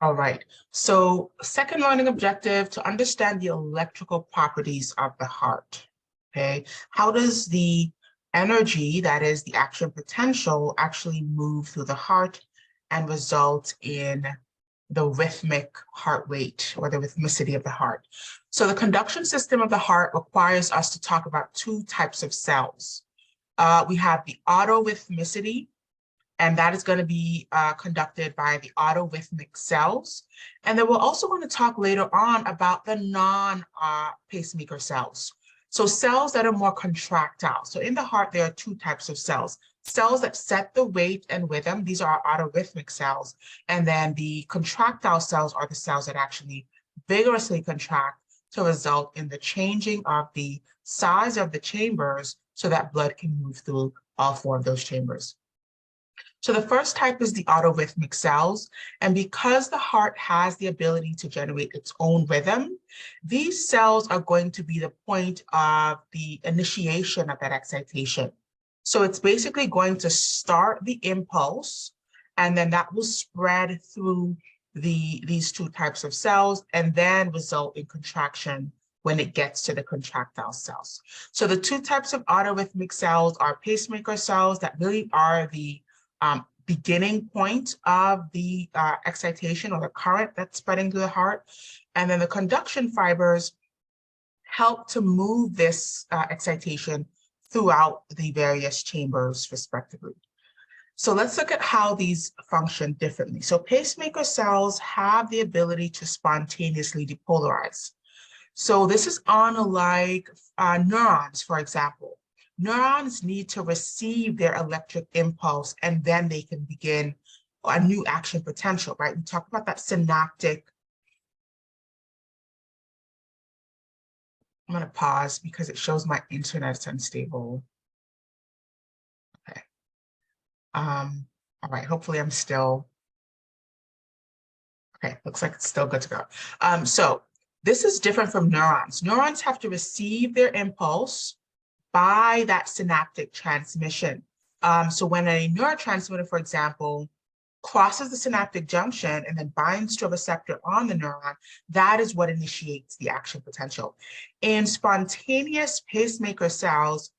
All right. So second learning objective, to understand the electrical properties of the heart. Okay. How does the energy, that is the action potential, actually move through the heart and result in the rhythmic heart rate or the rhythmicity of the heart? So the conduction system of the heart requires us to talk about two types of cells. We have the autorhythmicity, and that is going to be conducted by the autorhythmic cells. And then we're also going to talk later on about the non-pacemaker cells. So cells that are more contractile. So in the heart, there are two types of cells. Cells that set the rate and rhythm, these are our autorhythmic cells. And then the contractile cells are the cells that actually vigorously contract to result in the changing of the size of the chambers so that blood can move through all four of those chambers. So the first type is the autorhythmic cells. And because the heart has the ability to generate its own rhythm, these cells are going to be the point of the initiation of that excitation. So it's basically going to start the impulse, and then that will spread through these two types of cells and then result in contraction when it gets to the contractile cells. So the two types of autorhythmic cells are pacemaker cells that really are the beginning point of the excitation or the current that's spreading through the heart. And then the conduction fibers help to move this excitation throughout the various chambers respectively. So let's look at how these function differently. So pacemaker cells have the ability to spontaneously depolarize. So this is unlike neurons, for example. Neurons need to receive their electric impulse and then they can begin a new action potential, right? We talk about that synaptic. I'm going to pause because it shows my internet's unstable. Okay. All right, hopefully I'm still, okay, looks like it's still good to go. So this is different from neurons. Neurons have to receive their impulse by that synaptic transmission. So when a neurotransmitter, for example, crosses the synaptic junction and then binds to a receptor on the neuron, that is what initiates the action potential. In spontaneous pacemaker cells,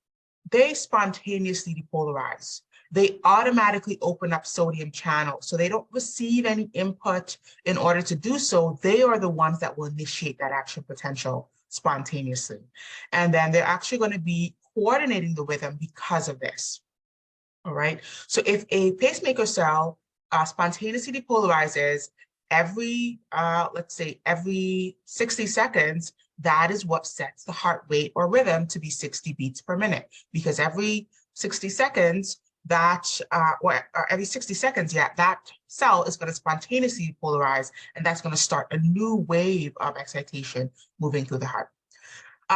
they spontaneously depolarize. They automatically open up sodium channels. So they don't receive any input in order to do so. They are the ones that will initiate that action potential spontaneously. And then they're actually going to be coordinating the rhythm because of this. All right. So if a pacemaker cell spontaneously depolarizes every, let's say every 60 seconds, that is what sets the heart rate or rhythm to be 60 beats per minute, because every 60 seconds, or every 60 seconds, that cell is going to spontaneously polarize, and that's going to start a new wave of excitation moving through the heart.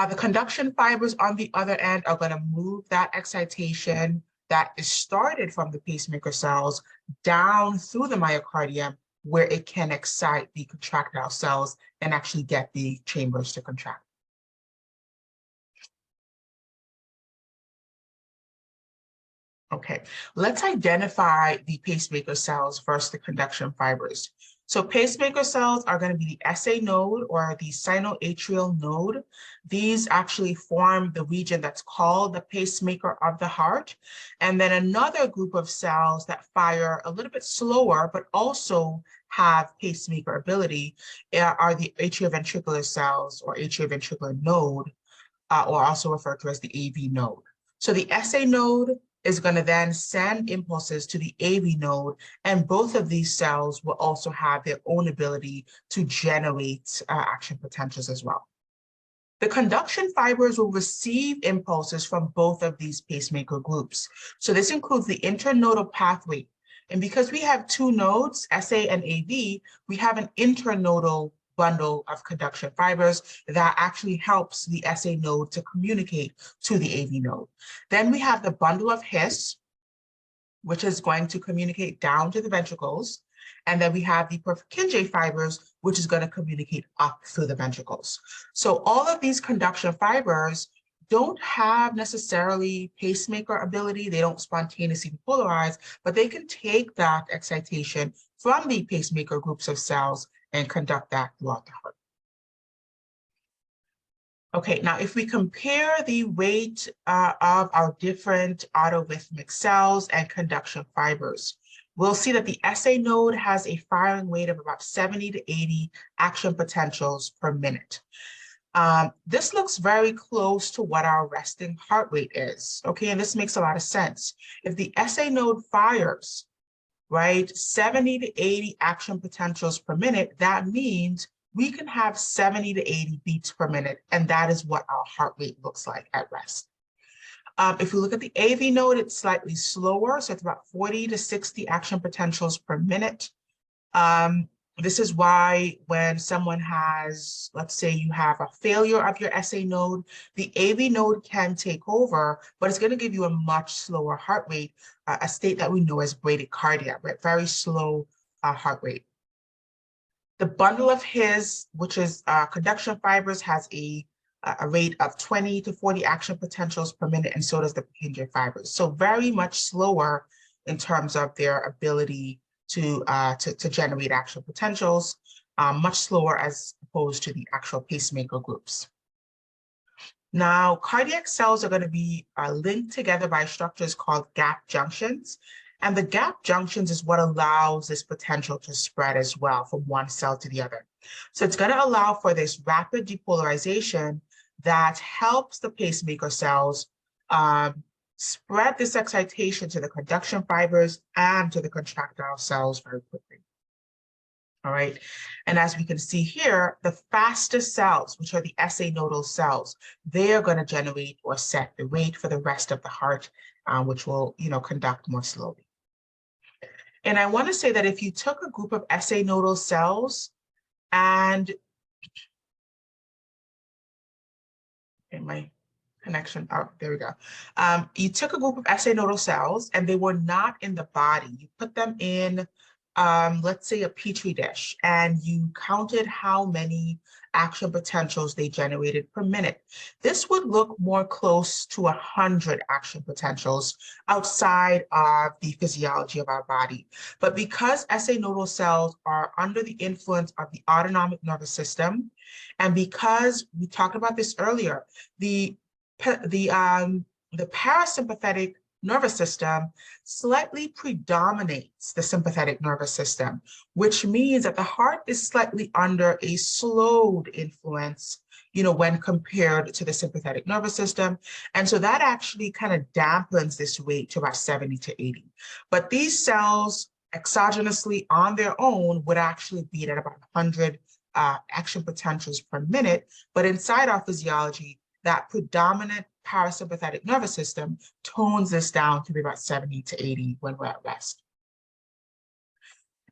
The conduction fibers, on the other end, are going to move that excitation that is started from the pacemaker cells down through the myocardium, where it can excite the contractile cells and actually get the chambers to contract. Okay, let's identify the pacemaker cells versus the conduction fibers. So pacemaker cells are going to be the SA node or the sinoatrial node. These actually form the region that's called the pacemaker of the heart. And then another group of cells that fire a little bit slower, but also have pacemaker ability are the atrioventricular cells or atrioventricular node, or also referred to as the AV node. So the SA node is going to then send impulses to the AV node, and both of these cells will also have their own ability to generate action potentials as well. The conduction fibers will receive impulses from both of these pacemaker groups. So this includes the internodal pathway. And because we have two nodes, SA and AV, we have an internodal bundle of conduction fibers that actually helps the SA node to communicate to the AV node. Then we have the bundle of His, which is going to communicate down to the ventricles. And then we have the Purkinje fibers, which is going to communicate up through the ventricles. So all of these conduction fibers, don't have necessarily pacemaker ability. They don't spontaneously depolarize, but they can take that excitation from the pacemaker groups of cells and conduct that throughout the heart. Okay, now if we compare the weight of our different autorhythmic cells and conduction fibers, we'll see that the SA node has a firing weight of about 70 to 80 action potentials per minute. This looks very close to what our resting heart rate is, okay? And this makes a lot of sense. If the SA node fires, right, 70 to 80 action potentials per minute, that means we can have 70 to 80 beats per minute, and that is what our heart rate looks like at rest. If we look at the AV node, it's slightly slower, so it's about 40 to 60 action potentials per minute. This is why when someone has, let's say you have a failure of your SA node, the AV node can take over, but it's going to give you a much slower heart rate, a state that we know as bradycardia, right? Very slow heart rate. The bundle of His, which is conduction fibers, has a rate of 20 to 40 action potentials per minute, and so does the Purkinje fibers. So very much slower in terms of their ability to generate action potentials, much slower as opposed to the actual pacemaker groups. Now, cardiac cells are going to be linked together by structures called gap junctions. And the gap junctions is what allows this potential to spread as well from one cell to the other. So it's going to allow for this rapid depolarization that helps the pacemaker cells spread this excitation to the conduction fibers and to the contractile cells very quickly. All right, and as we can see here, the fastest cells, which are the SA nodal cells, they are going to generate or set the rate for the rest of the heart, which will, conduct more slowly. And I want to say that if you took a group of SA nodal cells and my connection, oh, there we go. You took a group of SA nodal cells and they were not in the body. You put them in, let's say, a petri dish, and you counted how many action potentials they generated per minute. This would look more close to 100 action potentials outside of the physiology of our body. But because SA nodal cells are under the influence of the autonomic nervous system, and because we talked about this earlier, the parasympathetic nervous system slightly predominates the sympathetic nervous system, which means that the heart is slightly under a slowed influence, when compared to the sympathetic nervous system. And so that actually kind of dampens this rate to about 70 to 80. But these cells exogenously on their own would actually be at about 100 action potentials per minute. But inside our physiology, that predominant parasympathetic nervous system tones this down to be about 70 to 80 when we're at rest.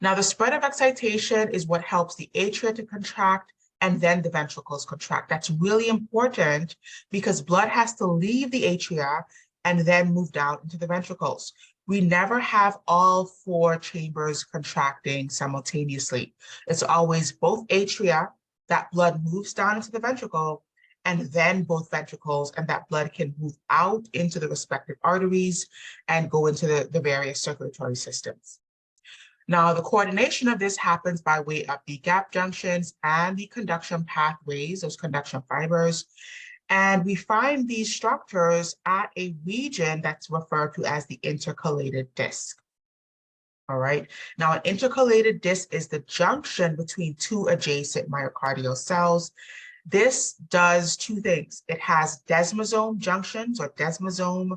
Now, the spread of excitation is what helps the atria to contract and then the ventricles contract. That's really important because blood has to leave the atria and then move down into the ventricles. We never have all four chambers contracting simultaneously. It's always both atria, that blood moves down into the ventricle, and then both ventricles, and that blood can move out into the respective arteries and go into the various circulatory systems. Now, the coordination of this happens by way of the gap junctions and the conduction pathways, those conduction fibers. And we find these structures at a region that's referred to as the intercalated disc. All right. Now, an intercalated disc is the junction between two adjacent myocardial cells. This does two things. It has desmosome junctions or desmosome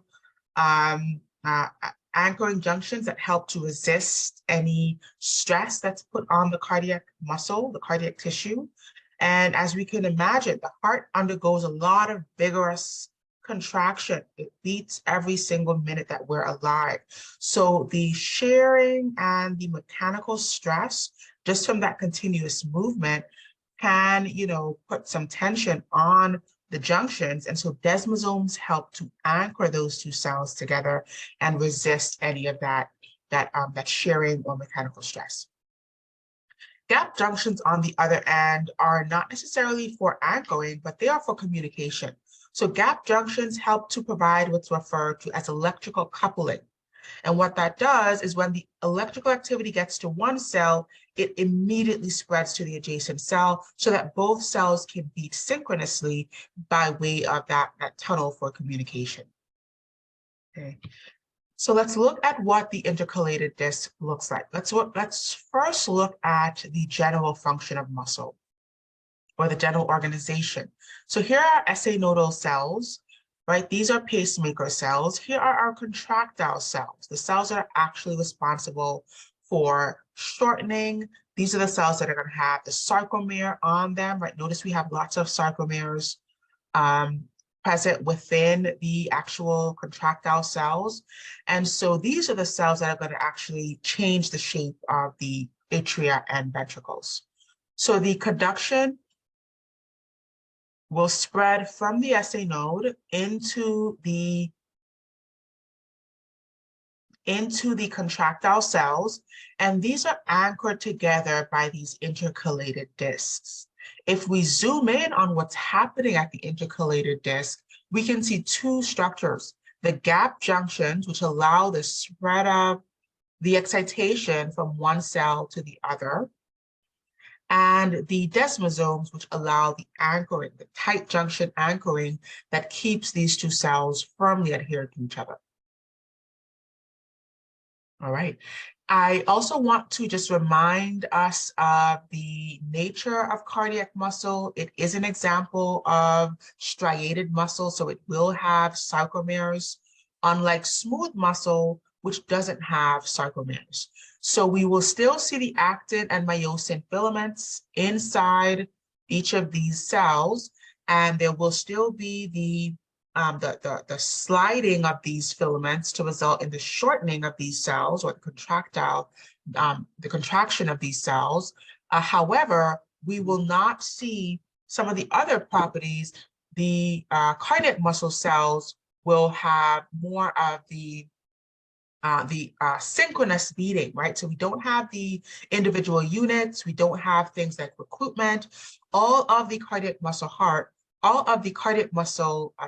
anchoring junctions that help to resist any stress that's put on the cardiac muscle, the cardiac tissue. And as we can imagine, the heart undergoes a lot of vigorous contraction. It beats every single minute that we're alive. So the sharing and the mechanical stress just from that continuous movement can, put some tension on the junctions. And so desmosomes help to anchor those two cells together and resist any of that sharing or mechanical stress. Gap junctions, on the other end, are not necessarily for anchoring, but they are for communication. So gap junctions help to provide what's referred to as electrical coupling. And what that does is when the electrical activity gets to one cell, it immediately spreads to the adjacent cell so that both cells can beat synchronously by way of that tunnel for communication. Okay. So let's look at what the intercalated disc looks like. Let's first look at the general function of muscle, or the general organization. So here are SA nodal cells, right? These are pacemaker cells. Here are our contractile cells, the cells that are actually responsible for shortening. These are the cells that are going to have the sarcomere on them, right? Notice we have lots of sarcomeres present within the actual contractile cells. And so these are the cells that are going to actually change the shape of the atria and ventricles. So the conduction will spread from the SA node into the contractile cells, and these are anchored together by these intercalated discs. If we zoom in on what's happening at the intercalated disc, we can see two structures: the gap junctions, which allow the spread of the excitation from one cell to the other, and the desmosomes, which allow the anchoring, the tight junction anchoring that keeps these two cells firmly adhered to each other. All right. I also want to just remind us of the nature of cardiac muscle. It is an example of striated muscle, so it will have sarcomeres, unlike smooth muscle, which doesn't have sarcomeres. So we will still see the actin and myosin filaments inside each of these cells, and there will still be the sliding of these filaments to result in the shortening of these cells, or the contractile, the contraction of these cells. However, we will not see some of the other properties. The cardiac muscle cells will have more of the synchronous beating, right? So we don't have the individual units, we don't have things like recruitment. All of the cardiac muscle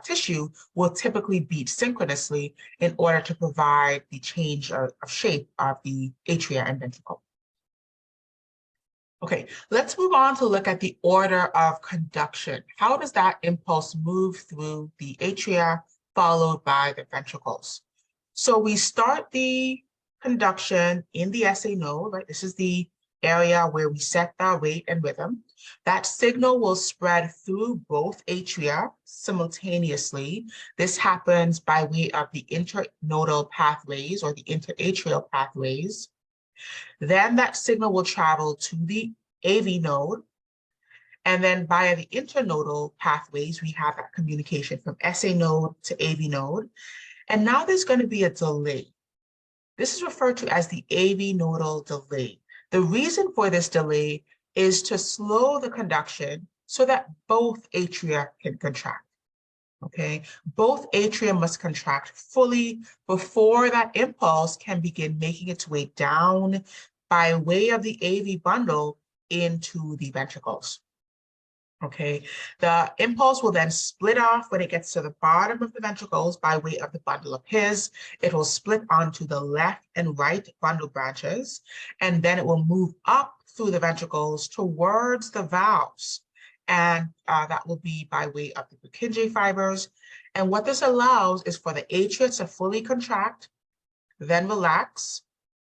tissue will typically beat synchronously in order to provide the change of shape of the atria and ventricle. Okay, let's move on to look at the order of conduction. How does that impulse move through the atria, followed by the ventricles? So we start the conduction in the SA node, right? This is the area where we set the rate and rhythm. That signal will spread through both atria simultaneously. This happens by way of the internodal pathways, or the interatrial pathways. Then that signal will travel to the AV node. And then via the internodal pathways, we have that communication from SA node to AV node. And now there's going to be a delay. This is referred to as the AV nodal delay. The reason for this delay is to slow the conduction so that both atria can contract. Okay, both atria must contract fully before that impulse can begin making its way down by way of the AV bundle into the ventricles. Okay, the impulse will then split off when it gets to the bottom of the ventricles by way of the bundle of His. It will split onto the left and right bundle branches, and then it will move up through the ventricles towards the valves. And that will be by way of the Purkinje fibers. And what this allows is for the atria to fully contract, then relax,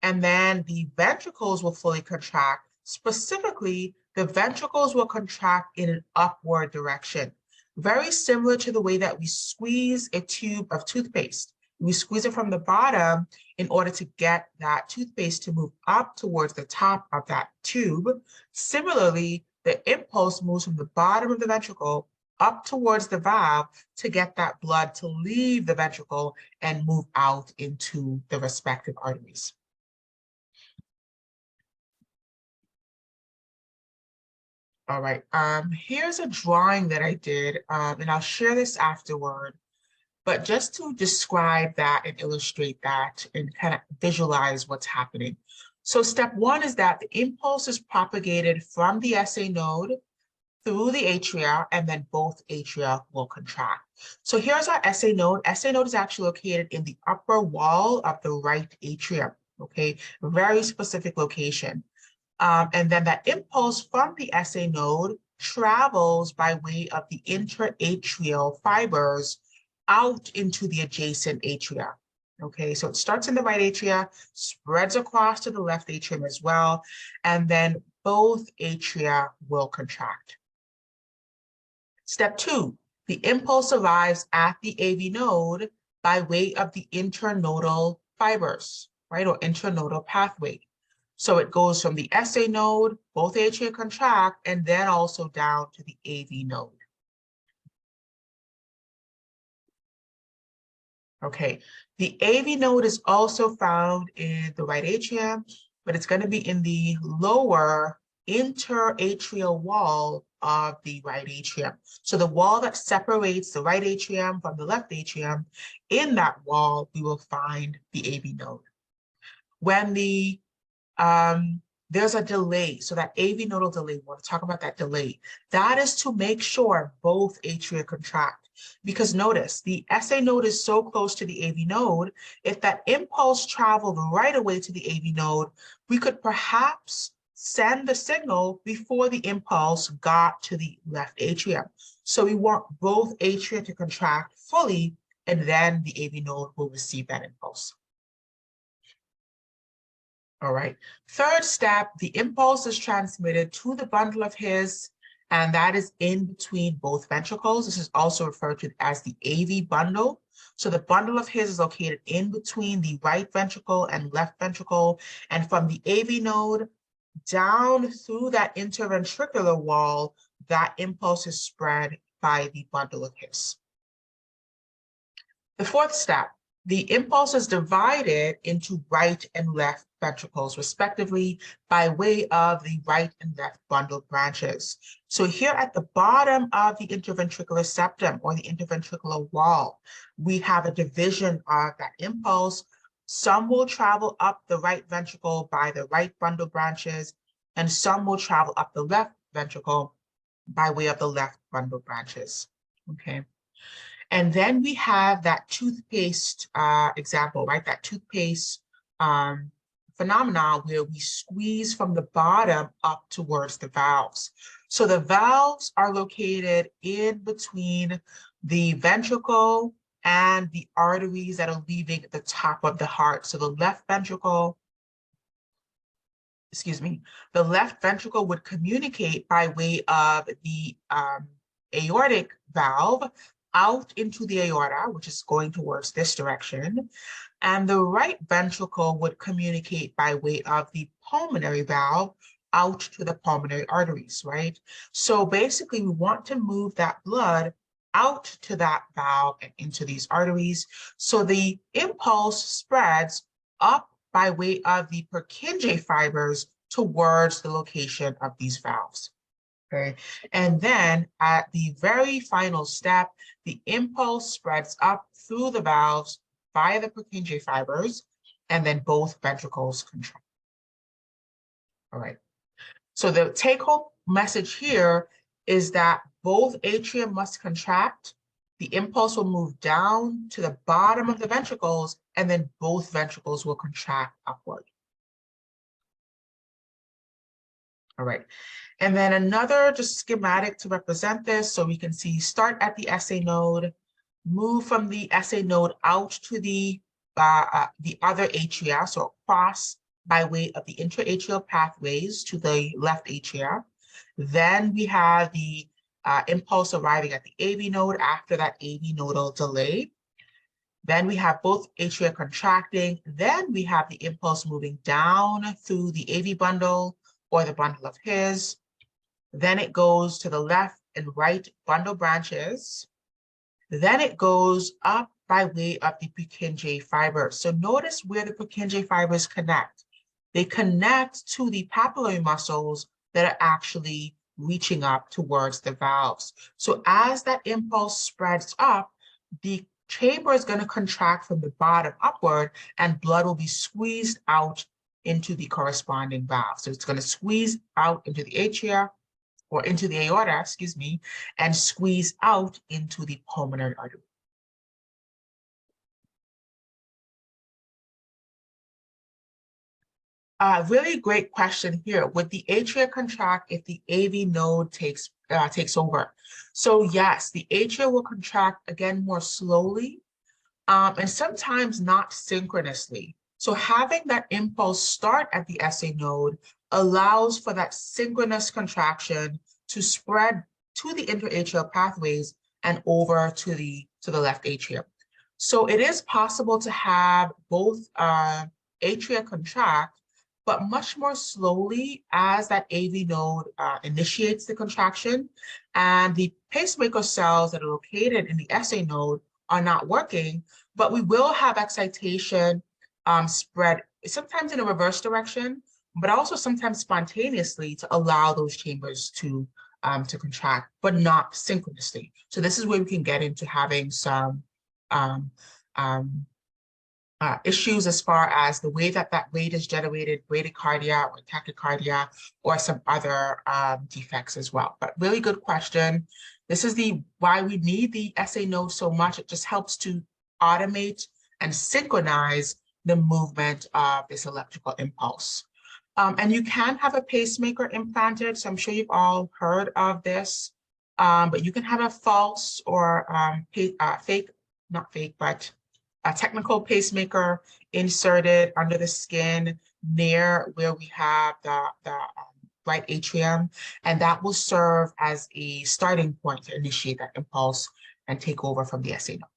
and then the ventricles will fully contract. Specifically, the ventricles will contract in an upward direction, very similar to the way that we squeeze a tube of toothpaste. We squeeze it from the bottom in order to get that toothpaste to move up towards the top of that tube. Similarly, the impulse moves from the bottom of the ventricle up towards the valve to get that blood to leave the ventricle and move out into the respective arteries. All right, here's a drawing that I did, and I'll share this afterward, but just to describe that and illustrate that and kind of visualize what's happening. So step one is that the impulse is propagated from the SA node through the atria, and then both atria will contract. So here's our SA node. SA node is actually located in the upper wall of the right atrium, okay? Very specific location. And then that impulse from the SA node travels by way of the interatrial fibers out into the adjacent atria. Okay, so it starts in the right atria, spreads across to the left atrium as well, and then both atria will contract. Step 2, the impulse arrives at the AV node by way of the internodal fibers, right, or internodal pathway. So it goes from the SA node, both atria contract, and then also down to the AV node. Okay, the AV node is also found in the right atrium, but it's going to be in the lower interatrial wall of the right atrium. So the wall that separates the right atrium from the left atrium, in that wall, we will find the AV node. When there's a delay, so that AV nodal delay, we want to talk about that delay. That is to make sure both atria contract. Because notice, the SA node is so close to the AV node, if that impulse traveled right away to the AV node, we could perhaps send the signal before the impulse got to the left atrium. So we want both atria to contract fully, and then the AV node will receive that impulse. All right, third step, the impulse is transmitted to the bundle of His, and that is in between both ventricles. This is also referred to as the AV bundle. So the bundle of His is located in between the right ventricle and left ventricle, and from the AV node down through that interventricular wall, that impulse is spread by the bundle of His. The fourth step, the impulse is divided into right and left ventricles, respectively, by way of the right and left bundle branches. So here at the bottom of the interventricular septum, or the interventricular wall, we have a division of that impulse. Some will travel up the right ventricle by the right bundle branches, and some will travel up the left ventricle by way of the left bundle branches, okay? And then we have that toothpaste example, right? That toothpaste phenomena where we squeeze from the bottom up towards the valves. So the valves are located in between the ventricle and the arteries that are leaving the top of the heart. So the left ventricle, the left ventricle would communicate by way of the aortic valve out into the aorta, which is going towards this direction. And the right ventricle would communicate by way of the pulmonary valve out to the pulmonary arteries, right? So basically, we want to move that blood out to that valve and into these arteries. So the impulse spreads up by way of the Purkinje fibers towards the location of these valves. Okay, and then at the very final step, the impulse spreads up through the valves via the Purkinje fibers, and then both ventricles contract. All right, so the take-home message here is that both atria must contract, the impulse will move down to the bottom of the ventricles, and then both ventricles will contract upward. All right. And then another just schematic to represent this. So we can see start at the SA node, move from the SA node out to the other atria, so cross by way of the intraatrial pathways to the left atria. Then we have the impulse arriving at the AV node after that AV nodal delay. Then we have both atria contracting. Then we have the impulse moving down through the AV bundle or the bundle of His. Then it goes to the left and right bundle branches. Then it goes up by way of the Purkinje fibers. So notice where the Purkinje fibers connect. They connect to the papillary muscles that are actually reaching up towards the valves. So as that impulse spreads up, the chamber is going to contract from the bottom upward, and blood will be squeezed out into the corresponding valve. So it's going to squeeze out into the atria, or into the aorta, excuse me, and squeeze out into the pulmonary artery. Really great question here. Would the atria contract if the AV node takes over? So yes, the atria will contract again more slowly, and sometimes not synchronously. So having that impulse start at the SA node allows for that synchronous contraction to spread to the interatrial pathways and over to the left atrium. So it is possible to have both atria contract, but much more slowly as that AV node initiates the contraction, and the pacemaker cells that are located in the SA node are not working, but we will have excitation spread sometimes in a reverse direction, but also sometimes spontaneously to allow those chambers to contract, but not synchronously. So this is where we can get into having some issues as far as the way that rate is generated, bradycardia or tachycardia, or some other defects as well. But really good question. This is why we need the SA node so much. It just helps to automate and synchronize the movement of this electrical impulse. And you can have a pacemaker implanted. So I'm sure you've all heard of this, but you can have a false or fake, not fake, but a technical pacemaker inserted under the skin near where we have the right atrium, and that will serve as a starting point to initiate that impulse and take over from the SA node.